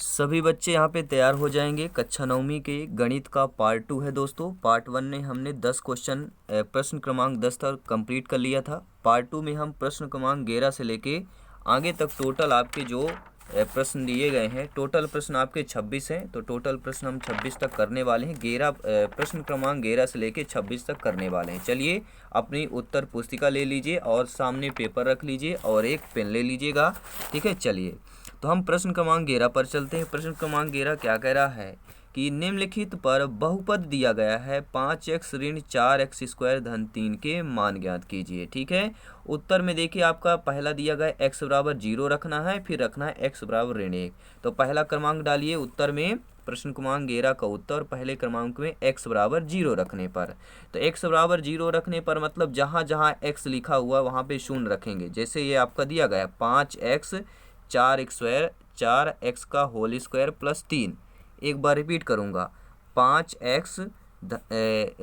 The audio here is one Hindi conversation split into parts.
सभी बच्चे यहाँ पे तैयार हो जाएंगे। कक्षा 9वीं के गणित का पार्ट 2 है दोस्तों। पार्ट 1 में हमने 10 क्वेश्चन प्रश्न क्रमांक 10 तक कंप्लीट कर लिया था। पार्ट 2 में हम प्रश्न क्रमांक 11 से लेके आगे तक टोटल आपके जो प्रश्न दिए गए हैं, टोटल प्रश्न आपके 26 हैं। तो टोटल प्रश्न हम 26 तक करने वाले हैं। 11 प्रश्न क्रमांक 11 से लेके 26 तक करने वाले हैं। चलिए अपनी उत्तर पुस्तिका ले लीजिए और सामने पेपर रख लीजिए और एक पेन ले लीजिएगा। ठीक है, चलिए तो हम प्रश्न क्रमांक 11 पर चलते हैं। प्रश्न क्रमांक 11 क्या कह रहा है कि निम्नलिखित पर बहुपद दिया गया है 5x ऋण 4x स्क्वायर धन 3 के मान ज्ञात कीजिए। ठीक है, उत्तर में देखिए आपका पहला दिया गया x बराबर 0 रखना है, फिर रखना है x बराबर ऋण 1। तो पहला क्रमांक डालिए उत्तर में। प्रश्न क्रमांक 11 का उत्तर पहले क्रमांक में x बराबर 0 रखने पर। तो x बराबर 0 रखने पर मतलब जहाँ जहाँ x लिखा हुआ वहाँ पे शून्य रखेंगे। जैसे ये आपका दिया गया 5x 4x स्क्वायर 4x का होल स्क्वायर प्लस 3। एक बार रिपीट करूँगा, 5x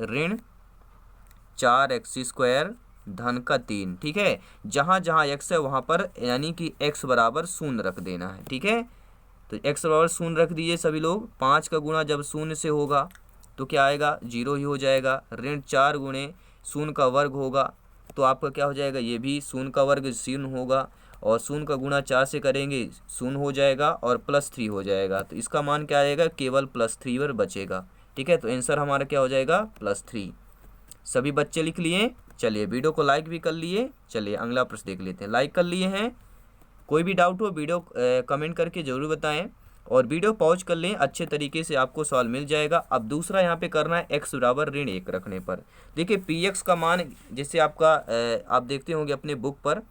ऋण 4x स्क्वायर धन का 3। ठीक है, जहाँ जहाँ x है वहाँ पर यानी कि x बराबर शून्य रख देना है। ठीक है, तो x बराबर शून्य रख दीजिए सभी लोग। 5 का गुणा जब शून्य से होगा तो क्या आएगा, 0 ही हो जाएगा। ऋण 4 गुणे शून्य का वर्ग होगा तो आपका क्या हो जाएगा, ये भी शून्य का वर्ग शून्य होगा। और शून्य का गुणा 4 से करेंगे शून्य हो जाएगा और प्लस 3 हो जाएगा। तो इसका मान क्या आएगा, केवल प्लस 3 पर बचेगा। ठीक है, तो आंसर हमारा क्या हो जाएगा, प्लस 3। सभी बच्चे लिख लिए। चलिए वीडियो को लाइक भी कर लिए। चलिए अगला प्रश्न देख लेते हैं। लाइक कर लिए हैं, कोई भी डाउट हो वीडियो कमेंट करके ज़रूर बताएं और वीडियो पॉज कर लें, अच्छे तरीके से आपको सवाल मिल जाएगा। अब दूसरा यहाँ पे करना है x बराबर ऋण 1 रखने पर। देखिए px का मान जैसे आपका आप देखते होंगे अपने बुक पर,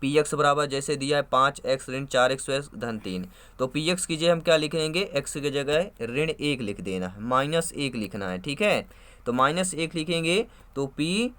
px बराबर जैसे दिया है 5x ऋण 4x धन 3। तो px की जगह हम क्या लिखेंगे, x की जगह ऋण 1 लिख देना है, -1 लिखना है। ठीक है, तो -1 लिखेंगे तो p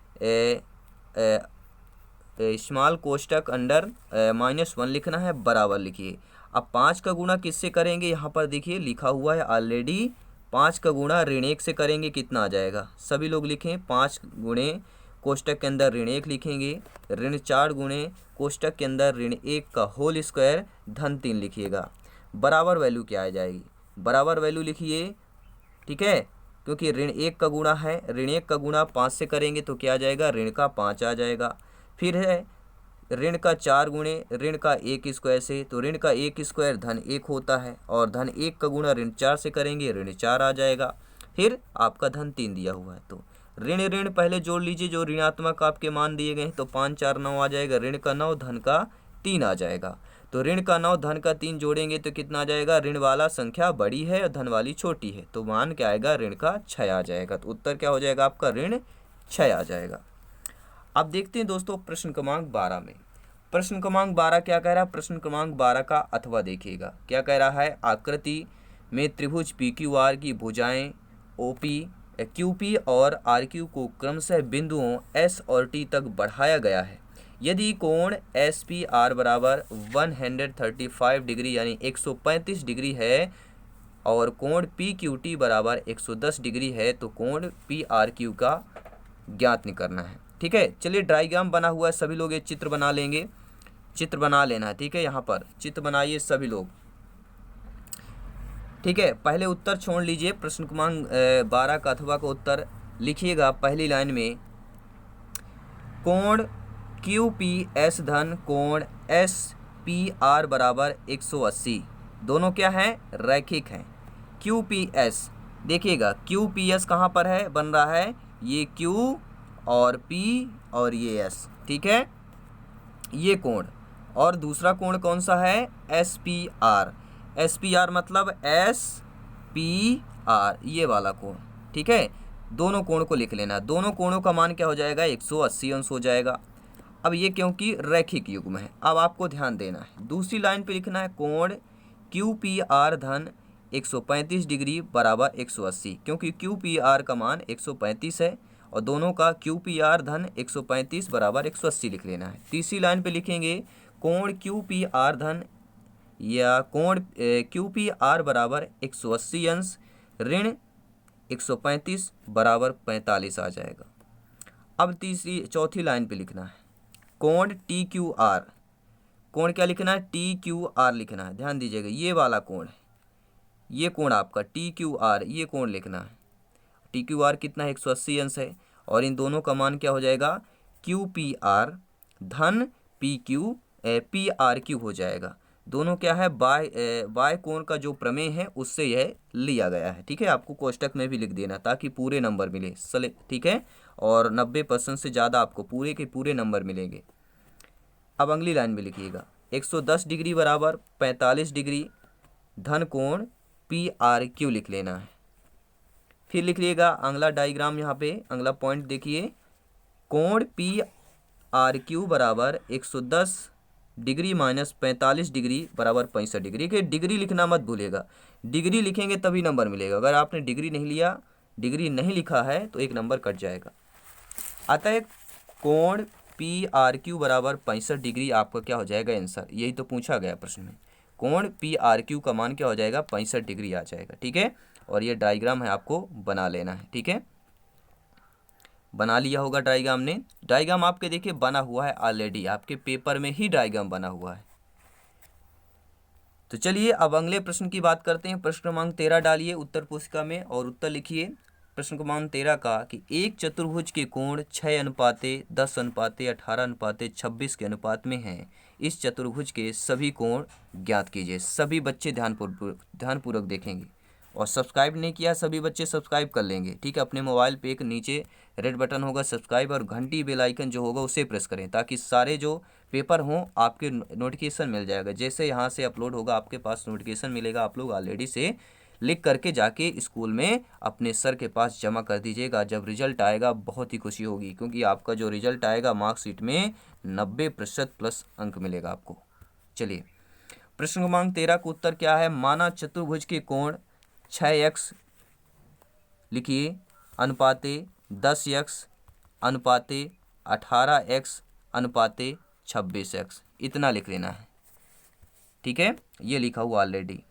स्मॉल कोष्टक अंडर -1 लिखना है, बराबर लिखिए। अब 5 का गुणा किससे करेंगे, यहाँ पर देखिए लिखा हुआ है ऑलरेडी। 5 का गुणा ऋण 1 से करेंगे, कितना आ जाएगा, सभी लोग लिखें। 5 गुणे कोष्टक के अंदर ऋण 1 लिखेंगे, ऋण 4 गुणे कोष्टक के अंदर ऋण 1 का होल स्क्वायर धन 3 लिखिएगा। बराबर वैल्यू क्या आ जाएगी, बराबर वैल्यू लिखिए। ठीक है, क्योंकि ऋण 1 का गुणा है, ऋण 1 का गुणा 5 से करेंगे तो क्या आ जाएगा, ऋण का 5 आ जाएगा। फिर है ऋण का 4 गुणे ऋण का 1 स्क्वायर से, तो ऋण का 1 स्क्वायर धन 1 होता है और धन 1 का गुणा ऋण 4 से करेंगे, ऋण 4 आ जाएगा। फिर आपका धन 3 दिया हुआ है तो ऋण ऋण पहले जोड़ लीजिए, जो ऋणात्मक आपके मान दिए गए हैं। तो 5 4 9 आ जाएगा, ऋण का 9 धन का 3 आ जाएगा। तो ऋण का 9 धन का 3 जोड़ेंगे तो कितना आ जाएगा, ऋण वाला संख्या बड़ी है और धन वाली छोटी है, तो मान क्या आएगा, ऋण का 6 आ जाएगा। तो उत्तर क्या हो जाएगा आपका, ऋण 6 आ जाएगा। अब देखते हैं दोस्तों प्रश्न क्रमांक 12 में। प्रश्न क्रमांक 12 क्या कह रहा है, प्रश्न क्रमांक 12 का अथवा देखिएगा क्या कह रहा है। आकृति में त्रिभुज पी क्यू आर की भुजाएं ओपी क्यूपी और आर क्यू को क्रमशः बिंदुओं एस और टी तक बढ़ाया गया है। यदि कोण एस पी आर बराबर 135 डिग्री यानी 135 डिग्री है और कोण पी क्यू टी बराबर 110 डिग्री है तो कोण पी आर क्यू का ज्ञात करना है। ठीक है, चलिए डायग्राम बना हुआ है, सभी लोग ये चित्र बना लेंगे, चित्र बना लेना है। ठीक है, यहाँ पर चित्र बनाइए सभी लोग। ठीक है, पहले उत्तर छोड़ लीजिए। प्रश्न क्रमांक 12 का अथवा का उत्तर लिखिएगा पहली लाइन में, कोण क्यू पी एस धन कोण एस पी आर बराबर 180, दोनों क्या है, रैखिक हैं। क्यू पी एस देखिएगा, क्यू पी एस कहाँ पर है, बन रहा है ये क्यू और P और ये S। ठीक है, ये कोण। और दूसरा कोण कौन सा है, SPR। SPR मतलब SPR, ये वाला कोण। ठीक है, दोनों कोण को लिख लेना, दोनों कोणों का मान क्या हो जाएगा, 180 अंश हो जाएगा। अब ये क्योंकि रैखिक युग्म है। अब आपको ध्यान देना है, दूसरी लाइन पे लिखना है कोण QPR धन 135 डिग्री बराबर 180, क्योंकि QPR का मान 135 है और दोनों का QPR धन 135 बराबर 180 लिख लेना है। तीसरी लाइन पे लिखेंगे कोण QPR धन या कोण QPR बराबर 180 अंश ऋण 135 बराबर 45 आ जाएगा। अब चौथी लाइन पे लिखना है कोण TQR कोण क्या लिखना है, TQR लिखना है, ध्यान दीजिएगा, ये वाला कोण है, ये कोण आपका TQR, ये कोण लिखना है। TQR कितना है, 180 अंश है, और इन दोनों का मान क्या हो जाएगा, QPR धन PRQ हो जाएगा। दोनों क्या है, बाय कोण का जो प्रमेय है उससे यह लिया गया है। ठीक है, आपको कोष्टक में भी लिख देना ताकि पूरे नंबर मिले। ठीक है, और 90% से ज़्यादा आपको पूरे के पूरे नंबर मिलेंगे। अब अगली लाइन में लिखिएगा, 110 डिग्री बराबर 45 डिग्री धन कोण PRQ लिख लेना है। फिर लिख लीजिएगा अगला डायग्राम, यहाँ पे अगला पॉइंट देखिए, कोण PRQ बराबर 110 डिग्री माइनस 45 डिग्री बराबर 65 डिग्री के डिग्री लिखना मत भूलिएगा, डिग्री लिखेंगे तभी नंबर मिलेगा। अगर आपने डिग्री नहीं लिया, डिग्री नहीं लिखा है तो एक नंबर कट जाएगा। अतः कोण PRQ बराबर 65 डिग्री आपका क्या हो जाएगा, आंसर। यही तो पूछा गया प्रश्न में, कोण PRQ का मान क्या हो जाएगा, 65 डिग्री आ जाएगा। ठीक है, और ये डायग्राम है, आपको बना लेना है। ठीक है, बना लिया होगा डायग्राम ने। डायग्राम आपके देखिए बना हुआ है ऑलरेडी, आपके पेपर में ही डायग्राम बना हुआ है। तो चलिए अब अगले प्रश्न की बात करते हैं। प्रश्न क्रमांक 13 डालिए उत्तर पुस्तिका में और उत्तर लिखिए। प्रश्न क्रमांक 13 का कि एक चतुर्भुज के कोण 6:10:18:26 के अनुपात में हैं। इस चतुर्भुज के सभी कोण ज्ञात कीजिए। सभी बच्चे ध्यानपूर्वक देखेंगे, और सब्सक्राइब नहीं किया सभी बच्चे सब्सक्राइब कर लेंगे। ठीक है, अपने मोबाइल पे एक नीचे रेड बटन होगा सब्सक्राइब, और घंटी बेल आइकन जो होगा उसे प्रेस करें ताकि सारे जो पेपर हों आपके नोटिफिकेशन मिल जाएगा। जैसे यहाँ से अपलोड होगा आपके पास नोटिफिकेशन मिलेगा। आप लोग ऑलरेडी से लिख करके जाके स्कूल में अपने सर के पास जमा कर दीजिएगा। जब रिजल्ट आएगा बहुत ही खुशी होगी, क्योंकि आपका जो रिजल्ट आएगा मार्कशीट में 90% प्लस अंक मिलेगा आपको। चलिए प्रश्न क्रमांक 13 का उत्तर क्या है, माना चतुर्भुज के कोण 6x लिखिए अनुपाते 10x अनुपाते 18x अनुपाते 26x, इतना लिख लेना है। ठीक है, ये लिखा हुआ ऑलरेडी।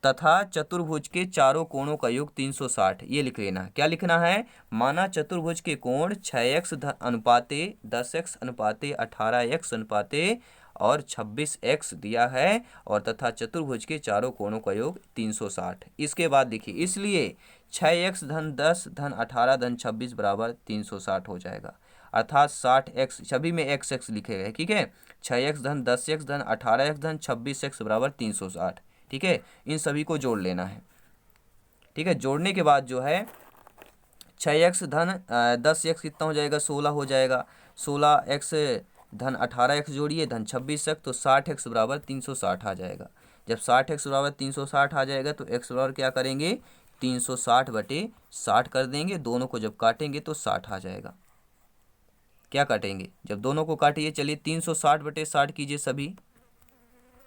तथा चतुर्भुज के चारों कोणों का योग 360, ये लिख लेना है। क्या लिखना है, माना चतुर्भुज के कोण 6x अनुपाते 10x अनुपाते 18x अनुपाते और 26x दिया है, और तथा चतुर्भुज के चारों कोणों का योग 360। इसके बाद देखिए, इसलिए 6x धन 10 धन 18 धन 26 बराबर 360 हो जाएगा, अर्थात 60x, सभी में x लिखेगा। ठीक है, 6x धन 10x धन 18x धन 26x बराबर 360। ठीक है, इन सभी को जोड़ लेना है। ठीक है, जोड़ने के बाद जो है 6x धन 10x कितना हो जाएगा, 16 हो जाएगा। 16x धन 18x जोड़िए धन 26x, तो 60x बराबर 360 आ जाएगा। जब 60x बराबर 360 आ जाएगा तो x बराबर क्या करेंगे, 360/60 कर देंगे। दोनों को जब काटेंगे तो 60 आ जाएगा। क्या काटेंगे, जब दोनों को काटिए, चलिए 360/60 कीजिए सभी।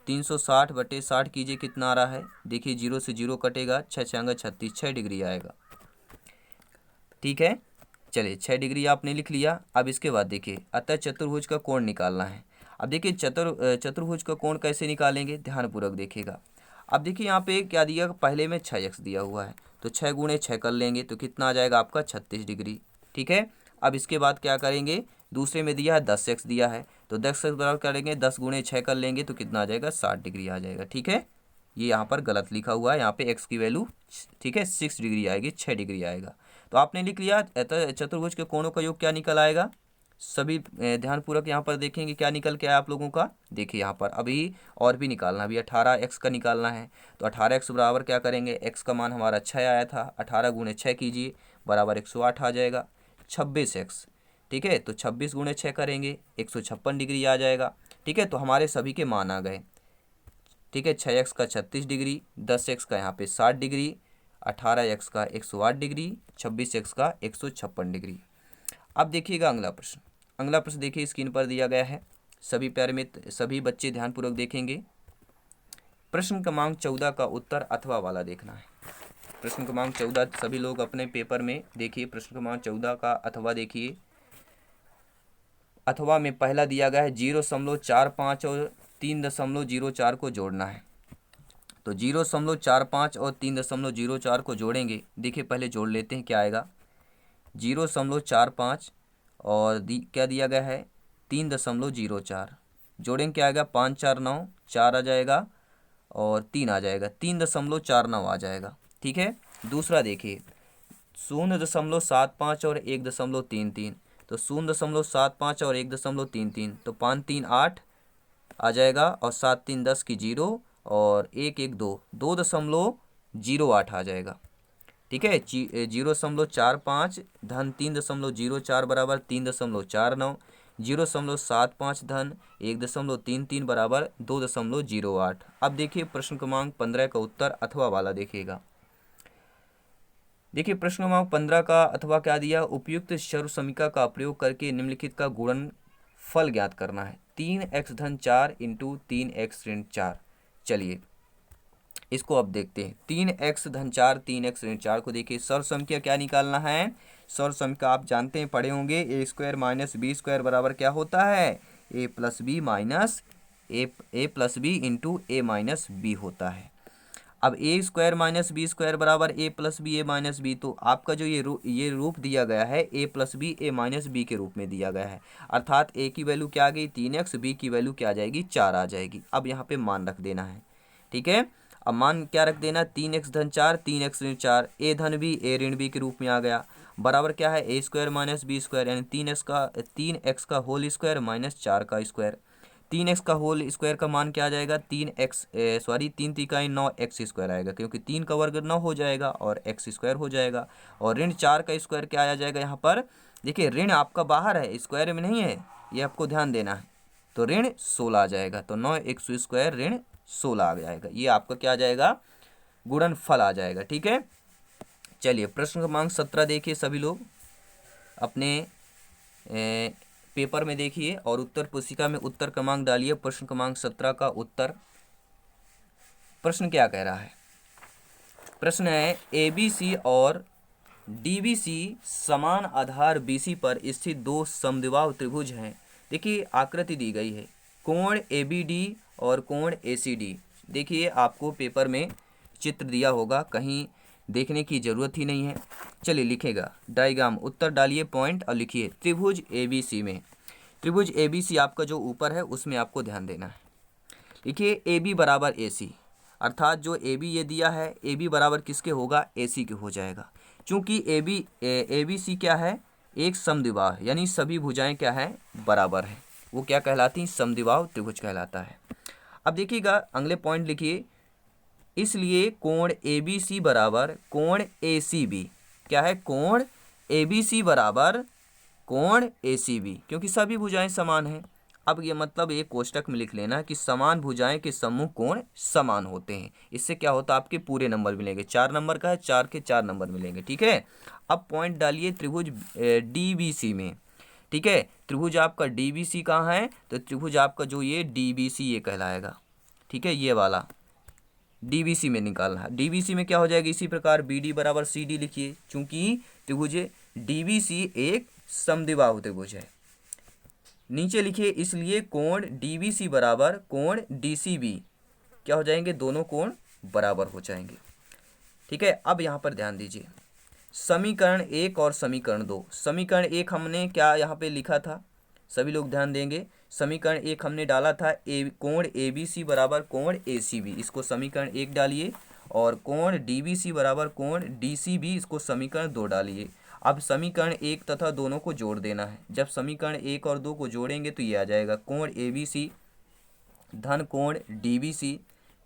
360/60 कीजिए, कितना आ रहा है, देखिए 0 से 0 कटेगा, 6 6 36, 6 डिग्री आएगा। ठीक है, चलिए 6 डिग्री आपने लिख लिया। अब इसके बाद देखिए, अतः चतुर्भुज का कोण निकालना है। अब देखिए चतुर्भुज का कोण कैसे निकालेंगे, ध्यानपूर्वक देखिएगा। अब देखिए यहाँ पे क्या दिया, पहले में 6x दिया हुआ है, तो 6 गुणे 6 कर लेंगे तो कितना आ जाएगा आपका 36 डिग्री। ठीक है, अब इसके बाद क्या करेंगे, दूसरे में दिया है 10x दिया है, तो 10x बराबर करेंगे 10 गुणे 6 कर लेंगे तो कितना आ जाएगा, 60 डिग्री आ जाएगा। ठीक है, ये यहाँ पर गलत लिखा हुआ है, यहाँ पे x की वैल्यू ठीक है 6 डिग्री आएगी, 6 डिग्री आएगा। तो आपने लिख लिया। चतुर्भुज के कोणों का योग क्या निकल आएगा, सभी ध्यानपूर्वक यहाँ पर देखेंगे क्या निकल के आया आप लोगों का। देखिए यहाँ पर अभी और भी निकालना, अभी 18x का निकालना है, तो 18x बराबर क्या करेंगे, x का मान हमारा 6 आया था, 18 गुणे 6 कीजिए बराबर 108 आ जाएगा। 26x, ठीक है, तो 26 गुणे 6 करेंगे 156 डिग्री आ जाएगा। ठीक है, तो हमारे सभी के मान आ गए। ठीक है, 6x का 36 डिग्री, 10x का यहाँ पे 60 डिग्री, 18x का 108 डिग्री, 26x का 156 डिग्री। अब देखिएगा अगला प्रश्न। अगला प्रश्न देखिए स्क्रीन पर दिया गया है, सभी प्यारे मित्र सभी बच्चे ध्यानपूर्वक देखेंगे। प्रश्न क्रमांक 14 का उत्तर अथवा वाला देखना है। प्रश्न क्रमांक 14 सभी लोग अपने पेपर में देखिए। प्रश्न क्रमांक 14 का अथवा देखिए। अथवा में पहला दिया गया है 0.45 और 3.04 को जोड़ना है। तो 0.45 और 3.04 को जोड़ेंगे। देखिए पहले जोड़ लेते हैं क्या आएगा। 0.45 और क्या दिया गया है 3.04 जोड़ेंगे क्या आएगा 5 4 9 4 आ जाएगा और 3 आ जाएगा 3.49 आ जाएगा। ठीक है। दूसरा देखिए 0.75 और 1.33 तो 0.75 और 1.33 तो 5 3 8 आ जाएगा और 7 3 10 की 0 और 1 1 2 2.08 आ जाएगा। ठीक है। 0.45 धन 3.04 बराबर 3.49 0.75 धन 1.33 बराबर 2.08। अब देखिए प्रश्न क्रमांक 15 का उत्तर अथवा वाला देखिएगा। देखिए प्रश्न क्रमांक 15 का अथवा क्या दिया, उपयुक्त सर्व समीकरण का प्रयोग करके निम्नलिखित का गुणनफल ज्ञात करना है। 3x धन 4 इंटू 3x ऋण 4। चलिए इसको अब देखते हैं। 3x धन 4 3x ऋण 4 को देखिए सर्व समीकरण क्या निकालना है। सर्व समीकरण आप जानते हैं पढ़े होंगे ए स्क्वायर माइनस बी स्क्वायर बराबर क्या होता है ए प्लस बी माइनस ए प्लस बी इंटू ए माइनस बी होता है। अब ए स्क्वायर माइनस बी स्क्वायर बराबर ए प्लस बी ए माइनस बी, तो आपका जो ये रूप दिया गया है ए प्लस बी ए माइनस बी के रूप में दिया गया है। अर्थात ए की वैल्यू क्या आ गई 3x, बी की वैल्यू क्या आ जाएगी 4 आ जाएगी। अब यहाँ पे मान रख देना है। ठीक है। अब मान क्या रख देना 3x धन 4 3x ऋण 4 ए धन बी ए ऋण बी के रूप में आ गया बराबर क्या है ए स्क्वायर माइनस बी स्क्वायर यानी 3x का होल स्क्वायर माइनस 4 का स्क्वायर। 3x का होल स्क्वायर का मान क्या आ जाएगा 3 3 तिकाई 9x स्क्वायर आएगा क्योंकि 3 का वर्ग 9 हो जाएगा और x स्क्वायर हो जाएगा। और ऋण 4 का स्क्वायर क्या आ जाएगा यहाँ पर देखिए ऋण आपका बाहर है स्क्वायर में नहीं है, ये आपको ध्यान देना है। तो ऋण 16 आ जाएगा तो 9x स्क्वायर ऋण 16 आ जाएगा। ये आपका क्या आ जाएगा गुणनफल आ जाएगा। ठीक है। चलिए प्रश्न क्रमांक 17 देखिए सभी लोग अपने पेपर में देखिए और उत्तर पुस्तिका में उत्तर क्रमांक डालिए। प्रश्न क्रमांक 17 का उत्तर प्रश्न क्या कह रहा है। प्रश्न है ABC और DBC समान आधार BC पर स्थित दो समद्विबाहु त्रिभुज हैं। देखिए आकृति दी गई है कोण ABD और कोण ACD। देखिए आपको पेपर में चित्र दिया होगा, कहीं देखने की जरूरत ही नहीं है। चलिए लिखेगा डायग्राम उत्तर डालिए पॉइंट और लिखिए त्रिभुज ABC में। त्रिभुज ABC आपका जो ऊपर है उसमें आपको ध्यान देना है। लिखिए AB बराबर AC, अर्थात जो AB ये दिया है AB बराबर किसके होगा AC के हो जाएगा। चूंकि ABC क्या है एक समद्विबाहु यानी सभी भुजाएं क्या है बराबर है, वो क्या कहलाती समद्विबाहु त्रिभुज कहलाता है। अब देखिएगा अगले पॉइंट लिखिए इसलिए कोण ABC बराबर कोण ACB क्या है कोण ABC बराबर कोण ACB क्योंकि सभी भुजाएं समान हैं। अब ये मतलब एक कोष्टक में लिख लेना कि समान भुजाएं के सम्मुख कोण समान होते हैं। इससे क्या होता है आपके पूरे नंबर मिलेंगे। 4 नंबर का है 4 के 4 नंबर मिलेंगे। ठीक है। अब पॉइंट डालिए त्रिभुज DBC में। ठीक है। त्रिभुज आपका DBC कहाँ है तो त्रिभुज आपका जो ये DBC ये कहलाएगा। ठीक है। ये वाला DBC में निकालना है। DBC में क्या हो जाएगा इसी प्रकार BD बराबर CD लिखिए चूंकि त्रिभुज DBC एक समद्विबाहु त्रिभुज है। नीचे लिखिए इसलिए कोण DBC बराबर कोण DCB क्या हो जाएंगे दोनों कोण बराबर हो जाएंगे। ठीक है। अब यहाँ पर ध्यान दीजिए समीकरण 1 और समीकरण 2। समीकरण 1 हमने क्या यहाँ पे लिखा था सभी लोग ध्यान देंगे। समीकरण 1 हमने डाला था कोण ABC बराबर कोण ACB, इसको समीकरण 1 डालिए और कोण DBC बराबर कोण DCB इसको समीकरण 2 डालिए। अब समीकरण 1 तथा दोनों को जोड़ देना है। जब समीकरण 1 और 2 को जोड़ेंगे तो ये आ जाएगा कोण ABC धन कोण DBC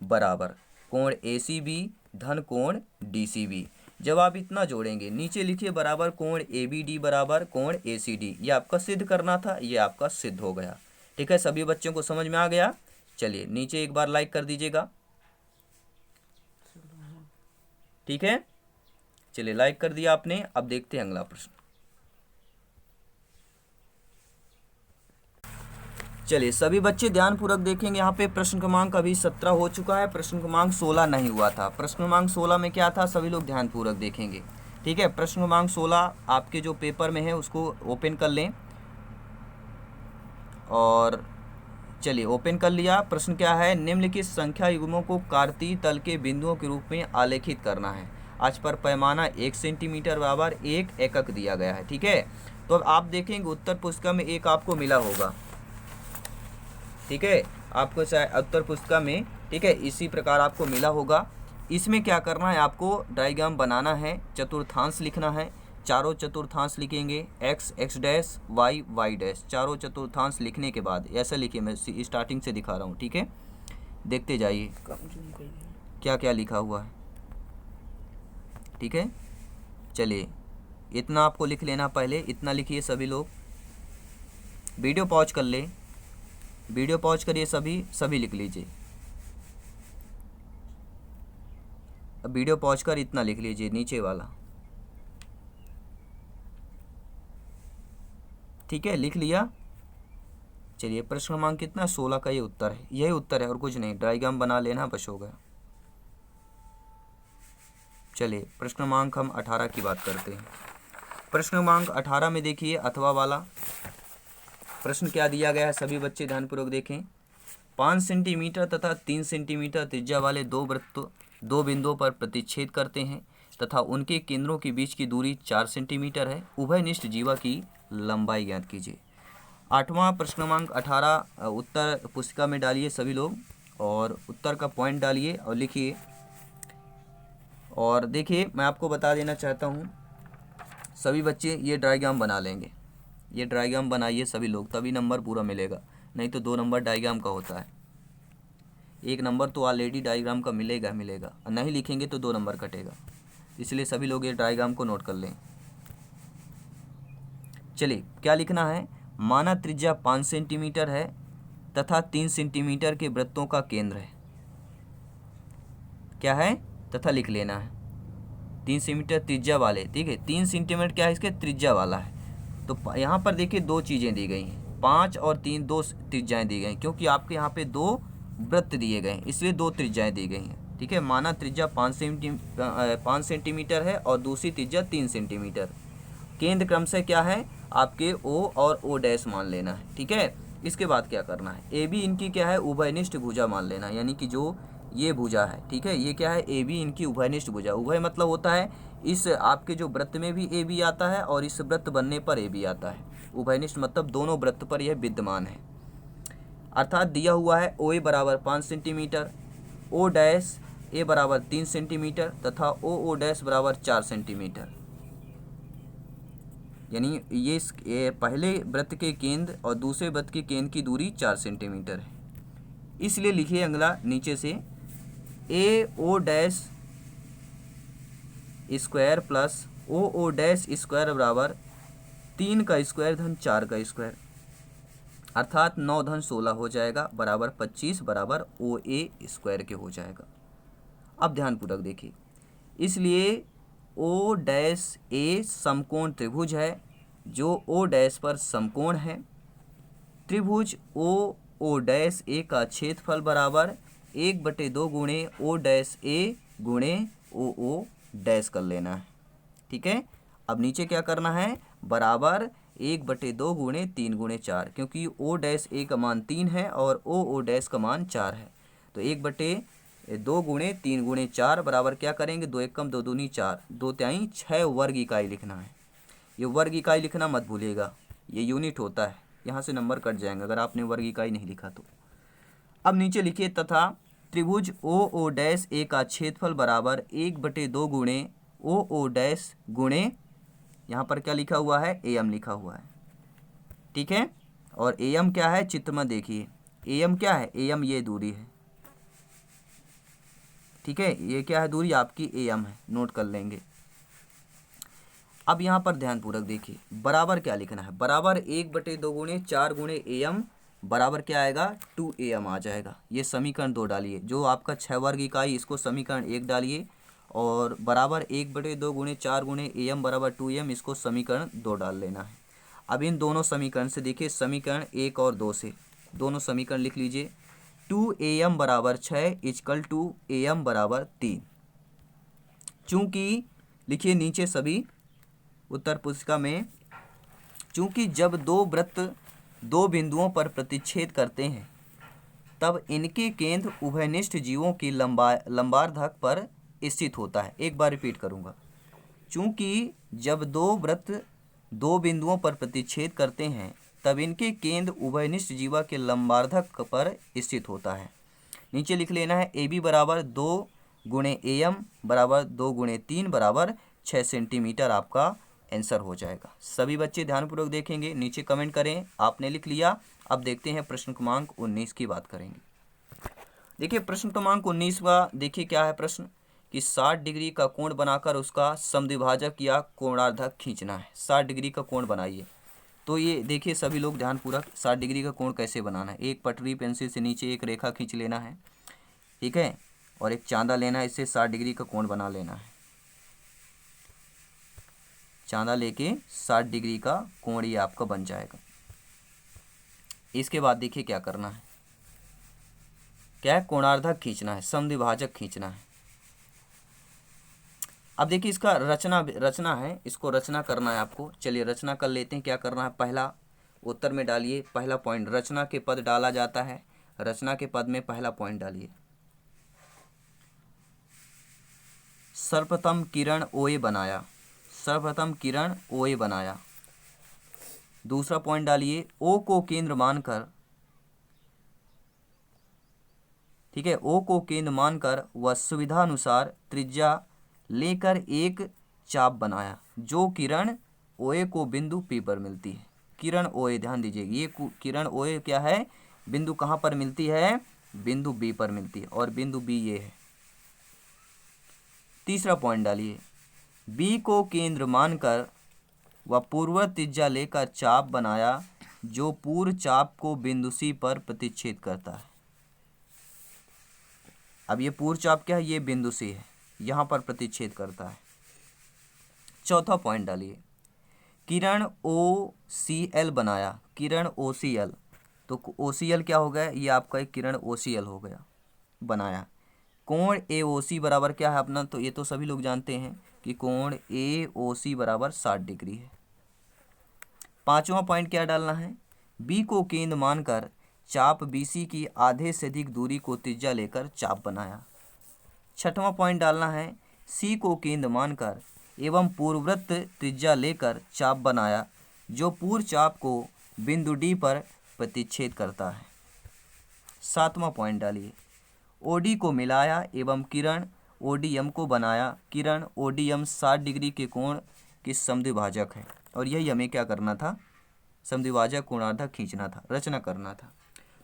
बराबर कोण ACB धन कोण DCB। जब आप इतना जोड़ेंगे नीचे लिखिए बराबर कोण ABD बराबर कोण ACD। ये आपका सिद्ध करना था, ये आपका सिद्ध हो गया। ठीक है। सभी बच्चों को समझ में आ गया। चलिए नीचे एक बार लाइक कर दीजिएगा। ठीक है। चलिए लाइक कर दिया आपने। अब देखते हैं अगला प्रश्न। चलिए सभी बच्चे ध्यानपूर्वक देखेंगे। यहाँ पे प्रश्न क्रमांक अभी 17 हो चुका है, प्रश्न क्रमांक 16 नहीं हुआ था। प्रश्न क्रमांक 16 में क्या था सभी लोग ध्यानपूर्वक देखेंगे। ठीक है। प्रश्न क्रमांक 16 आपके जो पेपर में है उसको ओपन कर लें और चलिए ओपन कर लिया। प्रश्न क्या है निम्नलिखित संख्या युग्मों को कार्तीय तल के बिंदुओं के रूप में आलेखित करना है। आज पर पैमाना 1 सेंटीमीटर बराबर 1 एकक दिया गया है। ठीक है। तो अब आप देखेंगे उत्तर पुस्तिका में एक आपको मिला होगा ठीक है, आपको शायद उत्तर पुस्तिका में, ठीक है, इसी प्रकार आपको मिला होगा। इसमें क्या करना है, आपको डायग्राम बनाना है, चतुर्थांश लिखना है, चारों चतुर्थांश लिखेंगे, X X dash Y Y dash, चारों चतुर्थांश लिखने के बाद ऐसा लिखिए, मैं स्टार्टिंग से दिखा रहा हूँ, ठीक है, देखते जाइए क्या क्या लिखा हुआ है, ठीक है। चलिए इतना आपको लिख लेना, पहले इतना लिखिए सभी लोग, वीडियो पॉज कर ले, वीडियो पॉज करिए, सभी लिख लीजिए। अब वीडियो पॉज कर इतना लिख लीजिए, नीचे वाला, ठीक है, लिख लिया। चलिए प्रश्न क्रमांक कितना, 16 का ये उत्तर है, यही उत्तर है और कुछ नहीं, डायग्राम बना लेना बस हो गया। चलिए प्रश्न क्रमांक हम 18 की बात करते हैं। प्रश्न क्रमांक 18 में देखिए अथवा वाला प्रश्न क्या दिया गया है, सभी बच्चे ध्यानपूर्वक देखें। 5 सेंटीमीटर तथा 3 सेंटीमीटर त्रिज्या वाले दो वृत्त दो बिंदुओं पर प्रतिच्छेद करते हैं तथा उनके केंद्रों के बीच की दूरी 4 सेंटीमीटर है। उभयनिष्ठ जीवा की लंबाई ज्ञात कीजिए। 8वां प्रश्न क्रमांक 18 उत्तर पुस्तिका में डालिए सभी लोग, और उत्तर का पॉइंट डालिए और लिखिए। और देखिए मैं आपको बता देना चाहता हूँ, सभी बच्चे ये डायग्राम बना लेंगे, ये डायग्राम बनाइए सभी लोग, तभी नंबर पूरा मिलेगा, नहीं तो 2 नंबर डायग्राम का होता है, 1 नंबर तो ऑलरेडी डायग्राम का मिलेगा, और नहीं लिखेंगे तो 2 नंबर कटेगा, इसलिए सभी लोग ये डायग्राम को नोट कर लें। चलिए क्या लिखना है, माना त्रिज्या 5 सेंटीमीटर है तथा 3 सेंटीमीटर के वृत्तों का केंद्र है, क्या है, तथा लिख लेना है 3 सेंटीमीटर त्रिज्या वाले, ठीक है, 3 सेंटीमीटर क्या है, इसके त्रिज्या वाला है। तो यहाँ पर देखिए 2 चीज़ें दी गई हैं, 5 और 3 2 त्रिज्याएँ दी गई, क्योंकि आपके यहाँ पे 2 वृत्त दिए गए हैं, इसलिए 2 त्रिज्याएँ दी गई हैं, ठीक है। माना त्रिज्या 5 सेंटीमीटर है और दूसरी त्रिज्या 3 सेंटीमीटर। केंद्र क्रम से क्या है, आपके O और O डैश मान लेना है, ठीक है। इसके बाद क्या करना है, AB इनकी क्या है, उभयनिष्ठ भुजा मान लेना, यानी कि जो ये भुजा है, ठीक है, ये क्या है, AB इनकी उभयनिष्ठ भुजा। उभय मतलब होता है इस आपके जो वृत्त में भी AB आता है और इस वृत्त बनने पर AB आता है। उभयनिष्ठ मतलब दोनों वृत्त पर यह विद्यमान है। अर्थात दिया हुआ है OA बराबर 5 सेंटीमीटर, O डैश A बराबर 3 सेंटीमीटर तथा OO डैश बराबर 4 सेंटीमीटर, यानी ये पहले वृत्त के केंद्र और दूसरे वृत्त के केंद्र की दूरी 4 सेंटीमीटर है। इसलिए लिखिए अगला नीचे से AO dash square plus OO dash square बराबर 3 का स्क्वायर धन 4 का स्क्वायर, अर्थात 9 धन 16 हो जाएगा, बराबर 25 बराबर OA स्क्वायर के हो जाएगा। अब ध्यानपूर्वक देखिए, इसलिए O डैश A समकोण त्रिभुज है जो O डैश पर समकोण है। त्रिभुज O डैश A का क्षेत्रफल बराबर 1/2 गुणे O डैश A गुणे OO डैश कर लेना है, ठीक है। अब नीचे क्या करना है, बराबर 1/2 गुणे 3 गुणे 4, क्योंकि O डैश A का मान 3 है और OO डैश का मान 4 है, तो 1/2 गुणे 3 गुणे 4 बराबर क्या करेंगे, 2 एकम 2 दूनी 4, 2 तिहाई 6 वर्ग इकाई लिखना है। ये वर्ग इकाई लिखना मत भूलिएगा, ये यूनिट होता है, यहाँ से नंबर कट जाएंगे अगर आपने वर्ग इकाई नहीं लिखा तो। अब नीचे लिखिए, तथा त्रिभुज OO डैश A का क्षेत्रफल बराबर 1/2 गुणे OO डैश गुणे, यहाँ पर क्या लिखा हुआ है, AM लिखा हुआ है, ठीक है। और AM क्या है, चित्र में देखिए, AM क्या है, AM ये दूरी है, ठीक है, ये क्या है, दूरी आपकी AM है, नोट कर लेंगे। अब यहाँ पर ध्यानपूर्वक देखिए, बराबर क्या लिखना है, बराबर 1/2 गुणे 4 गुणे AM बराबर क्या आएगा, 2AM आ जाएगा। ये समीकरण 2 डालिए, जो आपका 6 वर्ग इकाई इसको समीकरण 1 डालिए, और बराबर 1/2 गुणे 4 गुणे AM बराबर 2AM, इसको समीकरण 2 डाल लेना है। अब इन दोनों समीकरण से देखिए, समीकरण 1 और 2 से दोनों समीकरण लिख लीजिए। 2AM बराबर 6 इक्वल टू AM बराबर 3। चूँकि लिखिए नीचे सभी उत्तर पुस्तिका में, चूँकि जब दो वृत्त दो बिंदुओं पर प्रतिच्छेद करते हैं तब इनके केंद्र उभयनिष्ठ जीवों की लंबार्धक पर स्थित होता है। एक बार रिपीट करूँगा, चूँकि जब दो वृत्त दो बिंदुओं पर प्रतिच्छेद करते हैं तब इनके केंद्र उभयनिष्ठ जीवा के लंबार्धक पर स्थित होता है। नीचे लिख लेना है AB बराबर 2 गुणे AM बराबर 2 गुणे 3 बराबर 6 सेंटीमीटर आपका आंसर हो जाएगा। सभी बच्चे ध्यानपूर्वक देखेंगे, नीचे कमेंट करें आपने लिख लिया। अब देखते हैं प्रश्न क्रमांक 19 की बात करेंगे। देखिए प्रश्न क्रमांक 19 का देखिए क्या है प्रश्न कि 60 डिग्री का कोण बनाकर उसका समद्विभाजक या कोणार्धक खींचना है। 60 डिग्री का कोण बनाइए। तो ये देखिए सभी लोग ध्यानपूर्वक 60 डिग्री का कोण कैसे बनाना है। एक पटरी पेंसिल से नीचे एक रेखा खींच लेना है, ठीक है, और एक चांदा लेना है, इससे 60 डिग्री का कोण बना लेना है। चांदा लेके 60 डिग्री का कोण ये आपका बन जाएगा। इसके बाद देखिए क्या करना है, क्या है, कोणार्धक खींचना है, समद्विभाजक खींचना है। अब देखिए इसका रचना है, इसको रचना करना है आपको। चलिए रचना कर लेते हैं। क्या करना है, पहला उत्तर में डालिए पहला पॉइंट, रचना के पद डाला जाता है, रचना के पद में पहला पॉइंट डालिए। सर्वप्रथम किरण OA बनाया, सर्वप्रथम किरण OA बनाया। दूसरा पॉइंट डालिए O को केंद्र मानकर, ठीक है, O को केंद्र मानकर वह सुविधानुसार त्रिज्या लेकर एक चाप बनाया जो किरण OA को बिंदु P पर मिलती है। किरण OA, ध्यान दीजिए ये किरण OA क्या है, बिंदु कहाँ पर मिलती है, बिंदु B पर मिलती है, और बिंदु B ये है। तीसरा पॉइंट डालिए B को केंद्र मानकर वह पूर्व त्रिज्या लेकर चाप बनाया जो पूर्व चाप को बिंदु C पर प्रतिच्छेद करता है। अब ये पूर्व चाप क्या है, ये बिंदु C है, यहाँ पर प्रतिच्छेद करता है। चौथा पॉइंट डालिए किरण OCL बनाया, किरण OCL, तो OCL क्या हो गया, ये आपका एक किरण OCL हो गया, बनाया। कोण AOC बराबर क्या है अपना, तो ये तो सभी लोग जानते हैं कि कोण AOC बराबर 60 डिग्री है। पांचवा पॉइंट क्या डालना है, B को केंद्र मानकर चाप BC की आधे से अधिक दूरी को त्रिज्या लेकर चाप बनाया। छठवां पॉइंट डालना है C को केंद्र मानकर एवं पूर्ववृत्त त्रिज्या लेकर चाप बनाया जो पूर्व चाप को बिंदु D पर प्रतिच्छेद करता है। सातवां पॉइंट डालिए OD को मिलाया एवं किरण ODM को बनाया। किरण ODM 60 डिग्री के कोण की समद्विभाजक है, और यही हमें क्या करना था, समद्विभाजक कोणार्धक खींचना था, रचना करना था।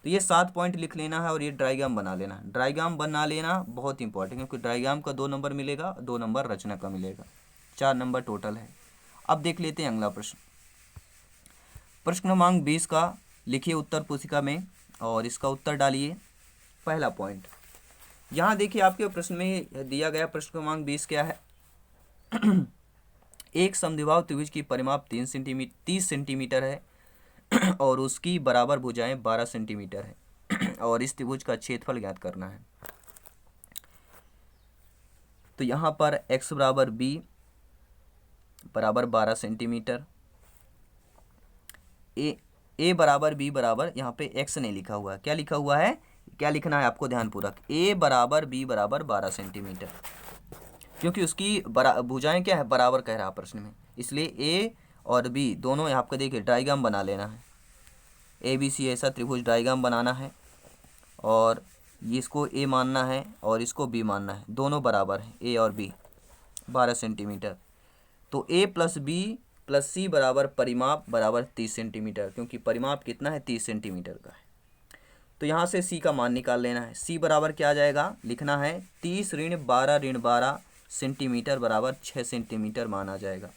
तो ये 7 पॉइंट लिख लेना है और ये डायग्राम बना लेना। डायग्राम बना लेना बहुत इंपॉर्टेंट है, क्योंकि डायग्राम का 2 नंबर मिलेगा, 2 नंबर रचना का मिलेगा, 4 नंबर टोटल है। अब देख लेते हैं अगला प्रश्न। प्रश्न क्रमांक 20 का लिखिए उत्तर पुस्तिका में और इसका उत्तर डालिए। पहला पॉइंट यहाँ देखिए आपके प्रश्न में दिया गया प्रश्न क्रमांक 20 क्या है एक समद्विबाहु त्रिभुज की परिमाप 30 सेंटीमीटर है और उसकी बराबर भुजाएं 12 सेंटीमीटर है और इस त्रिभुज का क्षेत्रफल ज्ञात करना है। तो यहाँ पर x बराबर b बराबर 12 सेंटीमीटर, a बराबर b बराबर, यहाँ पे x नहीं लिखा हुआ है, क्या लिखा हुआ है, क्या लिखना है आपको ध्यानपूर्वक, a बराबर b बराबर 12 सेंटीमीटर, क्योंकि उसकी भुजाएं क्या है, बराबर कह रहा है प्रश्न में, इसलिए a और b दोनों आपको देखिए डायग्राम बना लेना है। ABC ऐसा त्रिभुज डायग्राम बनाना है और इसको a मानना है और इसको b मानना है, दोनों बराबर हैं a और b 12 सेंटीमीटर। तो a plus b plus c बराबर परिमाप बराबर 30 सेंटीमीटर, क्योंकि परिमाप कितना है 30 सेंटीमीटर का है। तो यहाँ से c का मान निकाल लेना है। c बराबर क्या आ जाएगा, लिखना है 30 ऋण 12 सेंटीमीटर बराबर 6 सेंटीमीटर मान आ जाएगा।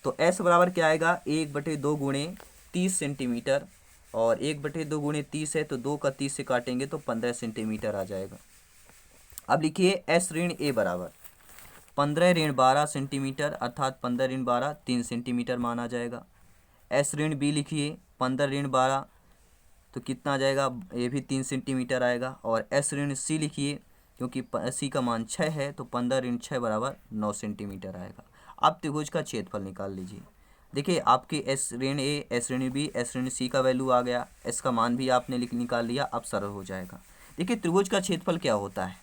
तो s बराबर क्या आएगा, 1/2 गुणे 30 सेंटीमीटर, और 1/2 गुणे 30 है तो 2 का 30 से काटेंगे तो 15 सेंटीमीटर आ जाएगा। अब लिखिए s ऋण a बराबर 15 ऋण 12 सेंटीमीटर, अर्थात 15 ऋण 12 3 सेंटीमीटर मान आ जाएगा। s ऋण b लिखिए 15 ऋण 12 तो कितना आ जाएगा, ये भी 3 सेंटीमीटर आएगा। और s ऋण c लिखिए, क्योंकि c का मान 6 है तो 15 ऋण 6 बराबर 9 सेंटीमीटर आएगा। अब त्रिभुज का क्षेत्रफल निकाल लीजिए। देखिए आपके s ऋण a, s ऋण b, s ऋण c का वैल्यू आ गया, s का मान भी आपने निकाल लिया, अब सरल हो जाएगा। देखिए त्रिभुज का क्षेत्रफल क्या होता है,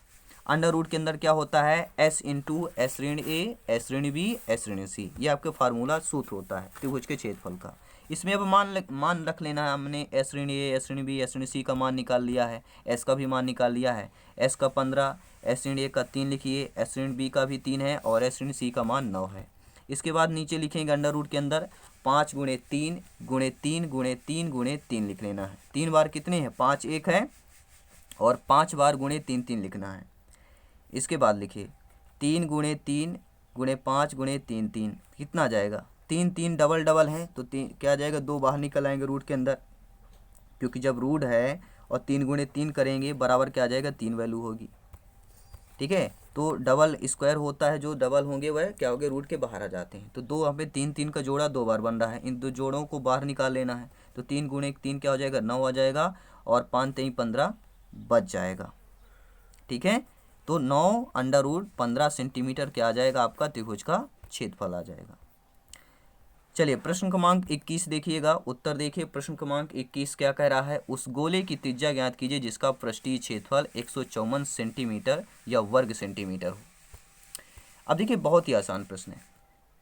अंडर रूट के अंदर क्या होता है, s इंटू s ऋण a, s ऋण b, s ऋण c, ये आपके फार्मूला सूत्र होता है त्रिभुज के क्षेत्रफल का। इसमें अब मान रख लेना है हमने। एस ऋण ए, एस ऋण बी, एस ऋण सी का मान निकाल लिया है, एस का भी मान निकाल लिया है। एस का 15, एस ऋण ए का 3 लिखिए, एस ऋण बी का भी 3 है और एस ऋण सी का मान 9 है। इसके बाद नीचे लिखेंगे अंडर रूट के अंदर 5 गुणे 3 गुणे 3 गुणे 3 गुणे 3 लिख लेना है। 3 बार कितने हैं, 5 1 है और 5 बार गुणे 3 3 लिखना है। इसके बाद लिखिए 3 गुणे 3 गुणे 5 गुणे 3 3 कितना आ जाएगा, 3 3 डबल डबल है तो क्या आ जाएगा, 2 बाहर निकल आएंगे रूट के अंदर, क्योंकि जब रूट है और 3 गुणे 3 करेंगे बराबर क्या आ जाएगा, 3 वैल्यू होगी। ठीक है, तो डबल स्क्वायर होता है, जो डबल होंगे वह क्या होंगे, रूट के बाहर आ जाते हैं। तो 2 हमें 3 3 का जोड़ा 2 बार बन रहा है, इन 2 जोड़ों को बाहर निकाल लेना है। तो 3 गुणे 3 क्या हो जाएगा, 9 आ जाएगा और 5 3 15 बच जाएगा। ठीक है, तो 9 अंडर रूट 15 सेंटीमीटर क्या आ जाएगा, आपका त्रिभुज का क्षेत्रफल आ जाएगा। चलिए प्रश्न क्रमांक 21 देखिएगा, उत्तर देखिए। प्रश्न क्रमांक 21 क्या कह रहा है, उस गोले की त्रिज्या ज्ञात कीजिए जिसका पृष्ठीय क्षेत्रफल 154 सेंटीमीटर या वर्ग सेंटीमीटर हो। अब देखिए बहुत ही आसान प्रश्न है,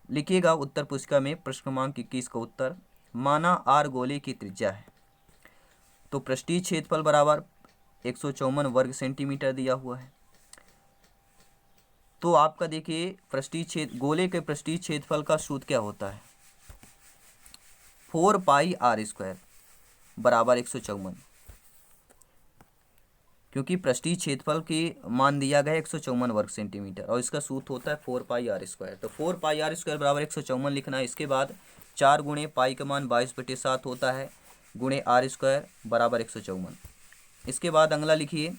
लिखिएगा उत्तर पुस्तिका में प्रश्न क्रमांक 21 का उत्तर। माना आर गोले की त्रिज्या है, तो पृष्ठीय क्षेत्रफल बराबर 154 वर्ग सेंटीमीटर दिया हुआ है। तो आपका देखिए गोले के पृष्ठीय क्षेत्रफल का सूत्र क्या होता है, 4 पाई आर स्क्वायर बराबर 154, क्योंकि पृष्ठीय क्षेत्रफल के मान दिया गया है 154 वर्ग सेंटीमीटर और इसका सूत्र होता है 4 पाई आर स्क्वायर। तो 4 पाई आर स्क्वायर बराबर 154 लिखना है। इसके बाद 4 गुणे पाई का मान 22/7 होता है, गुणे आर स्क्वायर बराबर 154। इसके बाद अगला लिखिए,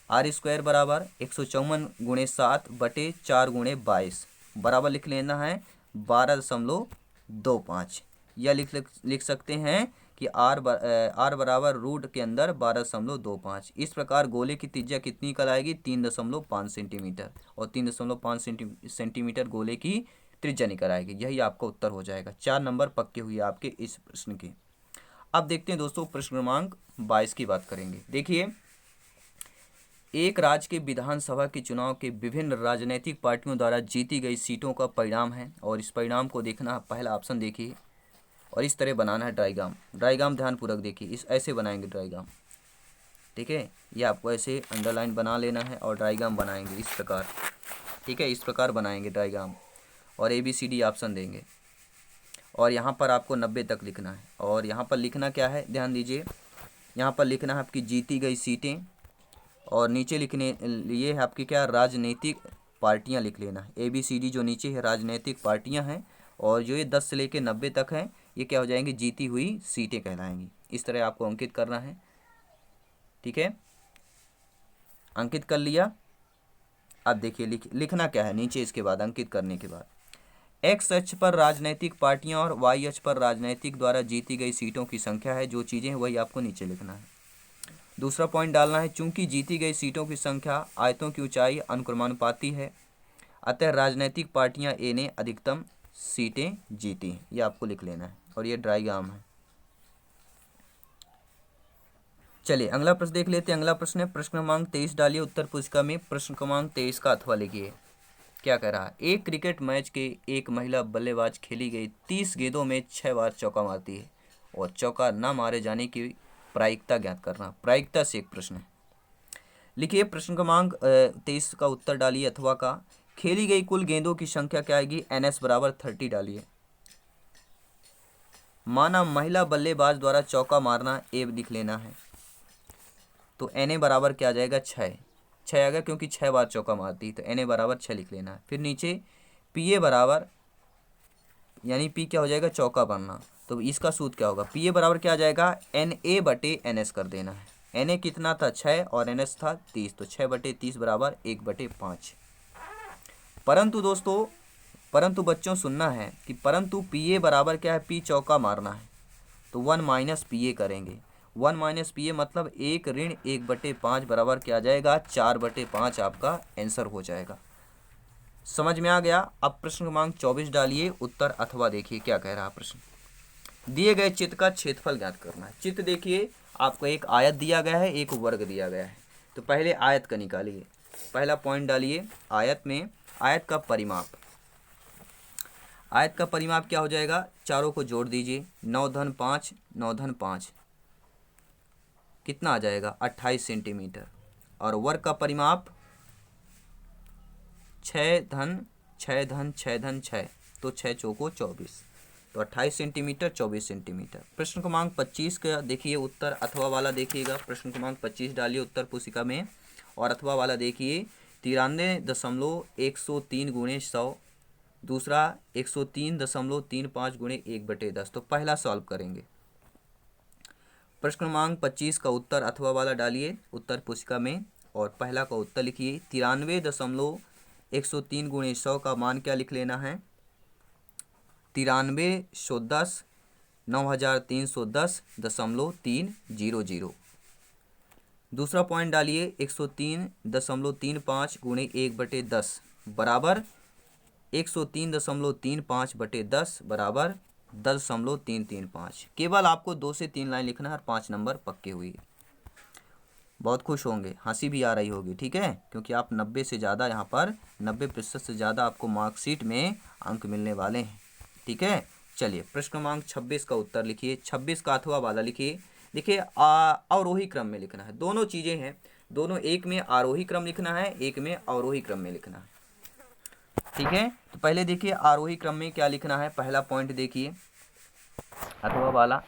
आर स्क्वायर बराबर 154 गुणे 7/4 गुणे 22 बराबर लिख लेना है 12.25, या लिख सकते हैं कि आर बराबर रूट के अंदर 12.25। इस प्रकार गोले की त्रिज्या कितनी निकल आएगी, 3.5 सेंटीमीटर, और 3.5 सेंटीमीटर गोले की त्रिज्या निकल आएगी। यही आपका उत्तर हो जाएगा। 4 नंबर पक्के हुए आपके इस प्रश्न के। अब देखते हैं दोस्तों प्रश्न क्रमांक 22 की बात करेंगे। देखिए, एक राज्य के विधानसभा के चुनाव के विभिन्न राजनीतिक पार्टियों द्वारा जीती गई सीटों का परिणाम है और इस परिणाम को देखना है। पहला ऑप्शन देखिए और इस तरह बनाना है डायग्राम। डायग्राम ध्यानपूर्वक देखिए, इस ऐसे बनाएंगे डायग्राम। ठीक है, ये आपको ऐसे अंडरलाइन बना लेना है और डायग्राम बनाएंगे इस प्रकार। ठीक है, इस प्रकार बनाएंगे डायग्राम और ABCD ऑप्शन देंगे और यहाँ पर आपको 90 तक लिखना है। और यहाँ पर लिखना क्या है, ध्यान दीजिए, यहाँ पर लिखना है आपकी जीती गई सीटें और नीचे लिखने लिए है आपकी क्या, राजनीतिक पार्टियाँ लिख लेना है। ABCD जो नीचे है राजनीतिक पार्टियाँ हैं और जो ये 10 से लेकर 90 तक हैं ये क्या हो जाएंगी, जीती हुई सीटें कहलाएंगी। इस तरह आपको अंकित करना है। ठीक है, अंकित कर लिया। अब देखिए लिखना क्या है नीचे, इसके बाद अंकित करने के बाद एक्स अक्ष पर राजनीतिक पार्टियां और वाई अक्ष पर राजनीतिक द्वारा जीती गई सीटों की संख्या है। जो चीज़ें हैं वही आपको नीचे लिखना है। दूसरा पॉइंट डालना है, चूंकि जीती गई सीटों की संख्या आयतों की ऊंचाई अनुक्रमानुपाती है, अतः राजनीतिक पार्टियां ए ने अधिकतम सीटें जीती। ये आपको लिख लेना है और ये डायग्राम है। चलिए अगला प्रश्न देख लेते हैं। अगला प्रश्न है प्रश्न क्रमांक 23 डालिए उत्तर पुस्तिका में। प्रश्न क्रमांक 23 का अथवा लिखिए। क्या कह रहा है, एक क्रिकेट मैच के एक महिला बल्लेबाज खेली गई 30 गेंदों में 6 बार चौका मारती है और चौका न मारे जाने की प्रायिकता ज्ञात करना। प्रायिकता से एक प्रश्न है। लिखिए प्रश्न क्रमांक 23 का उत्तर डालिए अथवा का। खेली गई कुल गेंदों की संख्या क्या आएगी, NS बराबर 30 डालिए। माना महिला बल्लेबाज द्वारा चौका मारना ए लिख लेना है, तो NA बराबर क्या आ जाएगा, 6 आएगा, क्योंकि 6 बार चौका मारती है, तो NA बराबर 6 लिख लेना है। फिर नीचे PA बराबर, यानी P क्या हो जाएगा, चौका मारना, तो इसका सूत्र क्या होगा, PA बराबर क्या आ जाएगा, NA/NS कर देना है। NA कितना था, 6 और NS था 30, तो 6/30 बराबर 1/5। परंतु दोस्तों, परंतु बच्चों सुनना है कि परंतु PA बराबर क्या है, P चौका मारना है, तो 1 - PA करेंगे। 1 - PA मतलब 1 ऋण 1/5 बराबर क्या आ जाएगा, 4/5 आपका आंसर हो जाएगा। समझ में आ गया। अब प्रश्न क्रमांक 24 डालिए उत्तर अथवा देखिए क्या कह रहा है प्रश्न। दिए गए चित्र का क्षेत्रफल ज्ञात करना है। चित्र देखिए, आपको एक आयत दिया गया है, एक वर्ग दिया गया है, तो पहले आयत का निकालिए। पहला पॉइंट डालिए, आयत में आयत का परिमाप। आयत का परिमाप क्या हो जाएगा, चारों को जोड़ दीजिए, 9 धन 5, 9 धन 5 कितना आ जाएगा 28 सेंटीमीटर। और वर्ग का परिमाप 6 धन 6 धन 6 धन 6, तो 6 चौको 24, तो 28 सेंटीमीटर 24 सेंटीमीटर। प्रश्न क्रमांक 25 का देखिए उत्तर अथवा वाला देखिएगा, प्रश्न क्रमांक 25 डालिए उत्तर पुस्तिका में, और अथवा वाला देखिए 93.103 गुणे 100, दूसरा 103.35 गुणे 1/10। तो पहला सॉल्व करेंगे। प्रश्न क्रमांक 25 का उत्तर अथवा वाला डालिए उत्तर पुस्तिका में, और पहला का उत्तर लिखिए 93.103 गुणे 100 का मान क्या लिख लेना है, 9310 9310.300। दूसरा पॉइंट डालिए 103.35 गुणे 1/10 बराबर 103.35/10 बराबर 10.335। केवल आपको 2 से 3 लाइन लिखना है और 5 नंबर पक्के हुए। बहुत खुश होंगे, हंसी भी आ रही होगी, ठीक है, क्योंकि आप 90 से ज़्यादा यहाँ पर 90% से ज़्यादा आपको मार्कशीट में अंक मिलने वाले हैं, ठीक है। चलिए प्रश्न क्रमांक 26 का उत्तर लिखिए, 26 का अथवा वाला लिखिए। देखिए अवरोही क्रम में लिखना है, दोनों चीज़ें हैं, दोनों, एक में आरोही क्रम लिखना है, एक में अवरोही क्रम में लिखना है, ठीक है। तो पहले देखिए आरोही क्रम में क्या लिखना है, पहला पॉइंट देखिए अथवा वाला।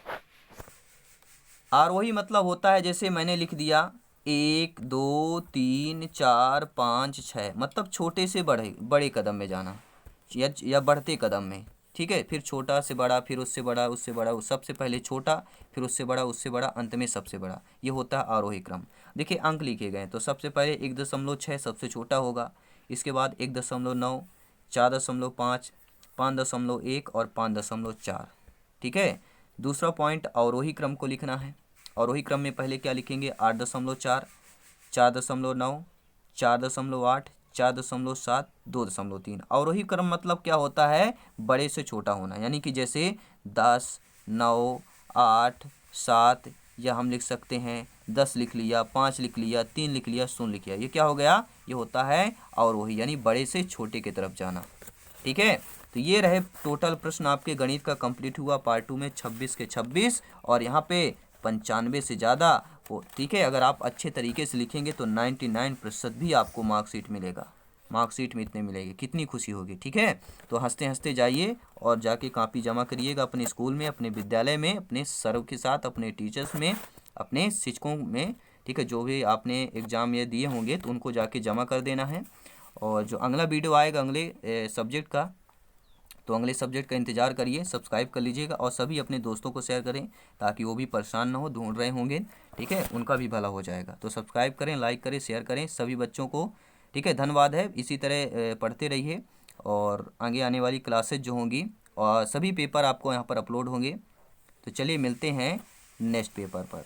आरोही मतलब होता है जैसे मैंने लिख दिया 1 2 3 4 5 6, मतलब छोटे से बड़े कदम में जाना या बढ़ते कदम में, ठीक है। फिर छोटा से बड़ा, फिर उससे बड़ा, उससे बड़ा, सबसे पहले छोटा, फिर उससे बड़ा, उससे बड़ा, अंत में सबसे बड़ा, ये होता है आरोही क्रम। देखिए अंक लिखे गए, तो सबसे पहले 1.6 सबसे छोटा होगा, इसके बाद 1.9, 4.5, 5.1 और 5.4, ठीक है। दूसरा पॉइंट अवरोही क्रम को लिखना है। अवरोही क्रम में पहले क्या लिखेंगे, 8.4, 4.9, 4.8, 4.7, 2.3। अवरोही क्रम मतलब क्या होता है, बड़े से छोटा होना, यानी कि जैसे 10, 9, 8, 7, या हम लिख सकते हैं 10 लिख लिया, 5 लिख लिया, 3 लिख लिया, 0 लिख लिया, ये क्या हो गया, ये होता है अवरोही, यानी बड़े से छोटे की तरफ जाना, ठीक है। तो ये रहे टोटल प्रश्न आपके गणित का कंप्लीट हुआ पार्ट 2 में 26 के 26, और यहाँ पे 95 से ज़्यादा हो, ठीक है। अगर आप अच्छे तरीके से लिखेंगे तो 99% भी आपको मार्कशीट मिलेगा, मार्कशीट में इतने मिलेंगे, कितनी खुशी होगी, ठीक है। तो हंसते हंसते जाइए और जाके कापी जमा करिएगा अपने स्कूल में, अपने विद्यालय में, अपने सर के साथ, अपने टीचर्स में, अपने शिक्षकों में, ठीक है। जो भी आपने एग्ज़ाम ये दिए होंगे तो उनको जाके जमा कर देना है। और जो अगला वीडियो आएगा अगले सब्जेक्ट का, तो अगले सब्जेक्ट का इंतज़ार करिए, सब्सक्राइब कर लीजिएगा और सभी अपने दोस्तों को शेयर करें ताकि वो भी परेशान ना हो, ढूंढ रहे होंगे, ठीक है, उनका भी भला हो जाएगा। तो सब्सक्राइब करें, लाइक करें, शेयर करें सभी बच्चों को, ठीक है। धन्यवाद है, इसी तरह पढ़ते रहिए, और आगे आने वाली क्लासेज जो होंगी और सभी पेपर आपको यहाँ पर अपलोड होंगे। तो चलिए मिलते हैं नेक्स्ट पेपर पर।